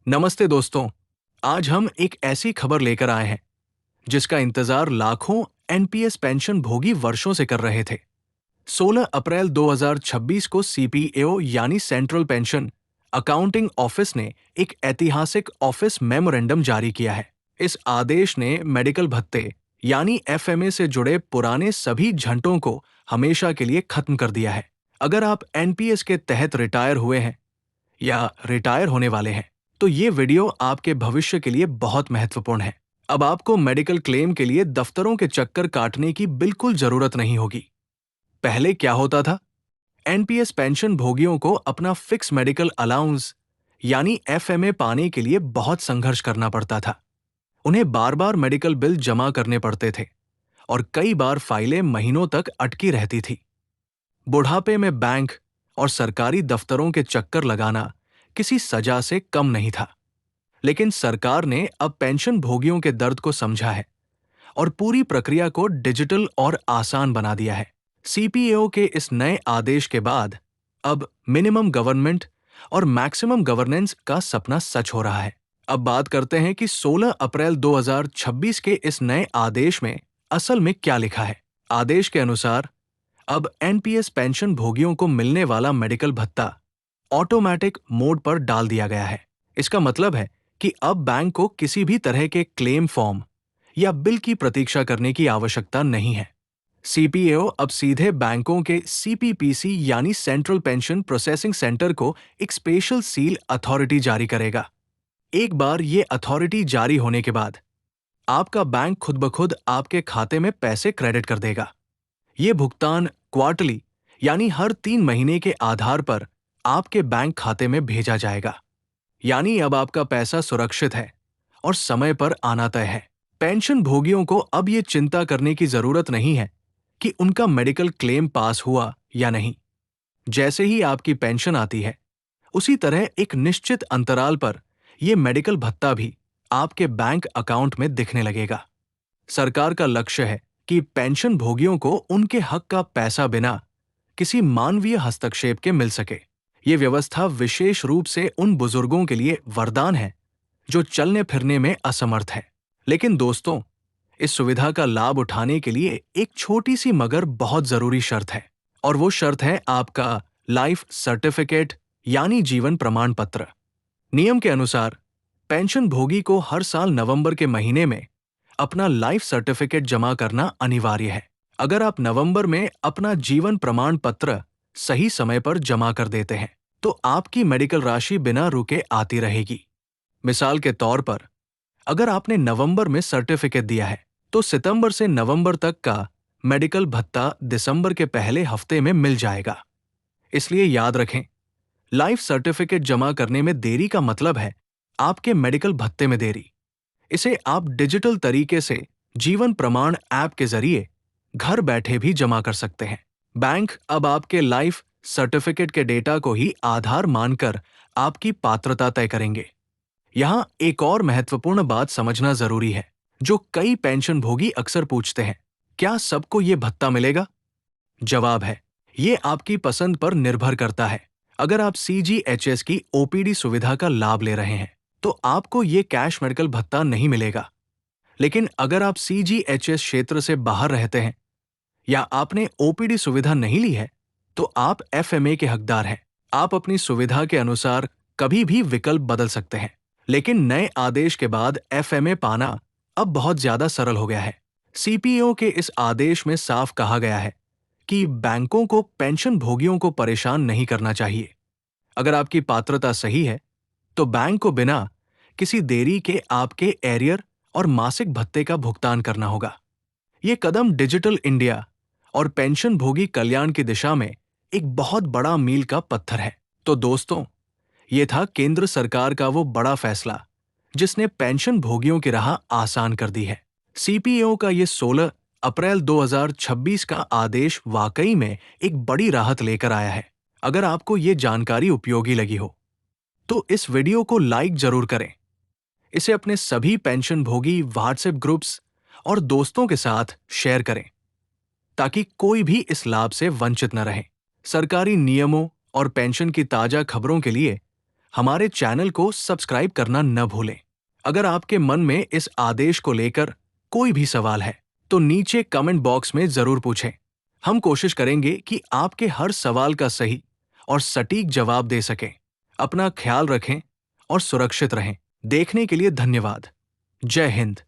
नमस्ते दोस्तों। आज हम एक ऐसी खबर लेकर आए हैं जिसका इंतजार लाखों एनपीएस पेंशन भोगी वर्षों से कर रहे थे। 16 अप्रैल 2026 को सीपीएओ यानी सेंट्रल पेंशन अकाउंटिंग ऑफिस ने एक ऐतिहासिक ऑफिस मेमोरेंडम जारी किया है। इस आदेश ने मेडिकल भत्ते यानी एफएमए से जुड़े पुराने सभी झंटों को हमेशा के लिए खत्म कर दिया है। अगर आप एनपीएस के तहत रिटायर हुए हैं या रिटायर होने वाले हैं, तो ये वीडियो आपके भविष्य के लिए बहुत महत्वपूर्ण है। अब आपको मेडिकल क्लेम के लिए दफ्तरों के चक्कर काटने की बिल्कुल जरूरत नहीं होगी। पहले क्या होता था? एनपीएस पेंशन भोगियों को अपना फिक्स मेडिकल अलाउंस यानी एफएमए पाने के लिए बहुत संघर्ष करना पड़ता था। उन्हें बार बार मेडिकल बिल जमा करने पड़ते थे और कई बार फाइलें महीनों तक अटकी रहती थी। बुढ़ापे में बैंक और सरकारी दफ्तरों के चक्कर लगाना किसी सजा से कम नहीं था। लेकिन सरकार ने अब पेंशन भोगियों के दर्द को समझा है और पूरी प्रक्रिया को डिजिटल और आसान बना दिया है। सीपीएओ के इस नए आदेश के बाद अब मिनिमम गवर्नमेंट और मैक्सिमम गवर्नेंस का सपना सच हो रहा है। अब बात करते हैं कि 16 अप्रैल 2026 के इस नए आदेश में असल में क्या लिखा है। आदेश के अनुसार अब एनपीएस पेंशन भोगियों को मिलने वाला मेडिकल भत्ता ऑटोमेटिक मोड पर डाल दिया गया है। इसका मतलब है कि अब बैंक को किसी भी तरह के क्लेम फॉर्म या बिल की प्रतीक्षा करने की आवश्यकता नहीं है। सीपीएओ अब सीधे बैंकों के सीपीपीसी यानी सेंट्रल पेंशन प्रोसेसिंग सेंटर को एक स्पेशल सील अथॉरिटी जारी करेगा। एक बार ये अथॉरिटी जारी होने के बाद आपका बैंक खुद ब खुद आपके खाते में पैसे क्रेडिट कर देगा। ये भुगतान क्वार्टरली यानी हर 3 महीने के आधार पर आपके बैंक खाते में भेजा जाएगा। यानी अब आपका पैसा सुरक्षित है और समय पर आना तय है। पेंशन भोगियों को अब ये चिंता करने की जरूरत नहीं है कि उनका मेडिकल क्लेम पास हुआ या नहीं। जैसे ही आपकी पेंशन आती है, उसी तरह एक निश्चित अंतराल पर यह मेडिकल भत्ता भी आपके बैंक अकाउंट में दिखने लगेगा। सरकार का लक्ष्य है कि पेंशन भोगियों को उनके हक का पैसा बिना किसी मानवीय हस्तक्षेप के मिल सके। ये व्यवस्था विशेष रूप से उन बुजुर्गों के लिए वरदान है जो चलने फिरने में असमर्थ है। लेकिन दोस्तों, इस सुविधा का लाभ उठाने के लिए एक छोटी सी मगर बहुत जरूरी शर्त है, और वो शर्त है आपका लाइफ सर्टिफिकेट यानी जीवन प्रमाण पत्र। नियम के अनुसार पेंशन भोगी को हर साल नवंबर के महीने में अपना लाइफ सर्टिफिकेट जमा करना अनिवार्य है। अगर आप नवंबर में अपना जीवन प्रमाण पत्र सही समय पर जमा कर देते हैं, तो आपकी मेडिकल राशि बिना रुके आती रहेगी। मिसाल के तौर पर, अगर आपने नवंबर में सर्टिफिकेट दिया है, तो सितंबर से नवंबर तक का मेडिकल भत्ता दिसंबर के पहले हफ्ते में मिल जाएगा। इसलिए याद रखें, लाइफ सर्टिफिकेट जमा करने में देरी का मतलब है आपके मेडिकल भत्ते में देरी। इसे आप डिजिटल तरीके से जीवन प्रमाण ऐप के जरिए घर बैठे भी जमा कर सकते हैं। बैंक अब आपके लाइफ सर्टिफिकेट के डेटा को ही आधार मानकर आपकी पात्रता तय करेंगे। यहाँ एक और महत्वपूर्ण बात समझना जरूरी है, जो कई पेंशन भोगी अक्सर पूछते हैं, क्या सबको ये भत्ता मिलेगा? जवाब है, ये आपकी पसंद पर निर्भर करता है। अगर आप सीजीएचएस की ओपीडी सुविधा का लाभ ले रहे हैं, तो आपको ये कैश मेडिकल भत्ता नहीं मिलेगा। लेकिन अगर आप सीजीएचएस क्षेत्र से बाहर रहते हैं या आपने ओपीडी सुविधा नहीं ली है, तो आप एफएमए के हकदार हैं। आप अपनी सुविधा के अनुसार कभी भी विकल्प बदल सकते हैं। लेकिन नए आदेश के बाद एफएमए पाना अब बहुत ज्यादा सरल हो गया है। सीपीओ के इस आदेश में साफ कहा गया है कि बैंकों को पेंशन भोगियों को परेशान नहीं करना चाहिए। अगर आपकी पात्रता सही है, तो बैंक को बिना किसी देरी के आपके एरियर और मासिक भत्ते का भुगतान करना होगा। ये कदम डिजिटल इंडिया और पेंशन भोगी कल्याण की दिशा में एक बहुत बड़ा मील का पत्थर है। तो दोस्तों, ये था केंद्र सरकार का वो बड़ा फैसला जिसने पेंशन भोगियों की राह आसान कर दी है। सीपीओ का ये 16 अप्रैल 2026 का आदेश वाकई में एक बड़ी राहत लेकर आया है। अगर आपको ये जानकारी उपयोगी लगी हो, तो इस वीडियो को लाइक जरूर करें। इसे अपने सभी पेंशन भोगी व्हाट्सएप ग्रुप्स और दोस्तों के साथ शेयर करें, ताकि कोई भी इस लाभ से वंचित न रहे। सरकारी नियमों और पेंशन की ताजा खबरों के लिए हमारे चैनल को सब्सक्राइब करना न भूलें। अगर आपके मन में इस आदेश को लेकर कोई भी सवाल है तो नीचे कमेंट बॉक्स में जरूर पूछें। हम कोशिश करेंगे कि आपके हर सवाल का सही और सटीक जवाब दे सकें। अपना ख्याल रखें और सुरक्षित रहें। देखने के लिए धन्यवाद। जय हिंद।